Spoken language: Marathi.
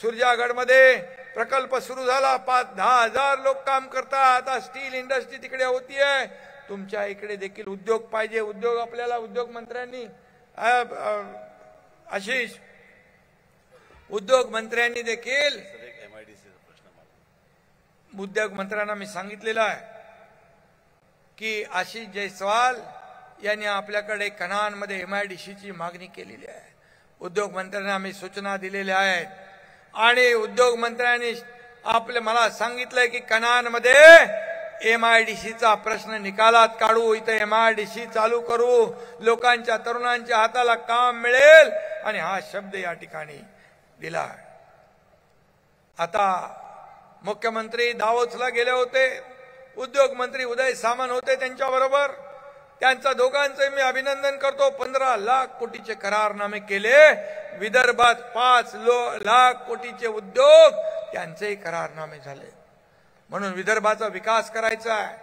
सुरजागडमध्ये प्रकल्प सुरू झाला, 5-10 हजार लोक काम करतात. आता स्टील इंडस्ट्री तिकडे होतीये. तुमच्या इकडे देखील उद्योग पाहिजे. उद्योग आपल्याला उद्योग मंत्र्यांनी आशिष उद्योग मंत्र्यांनी देखील उद्योग मंत्र्यांना मी सांगितलेलं आहे की आशिष जयस्वाल यांनी आपल्याकडे कनानमध्ये MIDCची मागणी केलेली आहे. उद्योग मंत्र्यांना आम्ही सूचना दिलेल्या आहेत आणि उद्योग मंत्र्यांनी मला सांगितलंय की कनानमध्ये MIDCचा प्रश्न निकालात काढू, इथे MIDC चालू करू, लोकांच्या तरुणांच्या हाताला काम मिळेल आणि हा शब्द या ठिकाणी दिला. आता मुख्यमंत्री दावोसला गेले होते, उद्योग मंत्री उदय सामंत होते त्यांच्याबरोबर. त्यांचा दोघांचे मी अभिनंदन करतो. 15 लाख कोटीचे करारनामे केले. विदर्भात 5 लाख कोटीचे उद्योग त्यांचे करारनामे झाले. म्हणून विदर्भाचा विकास करायचा आहे.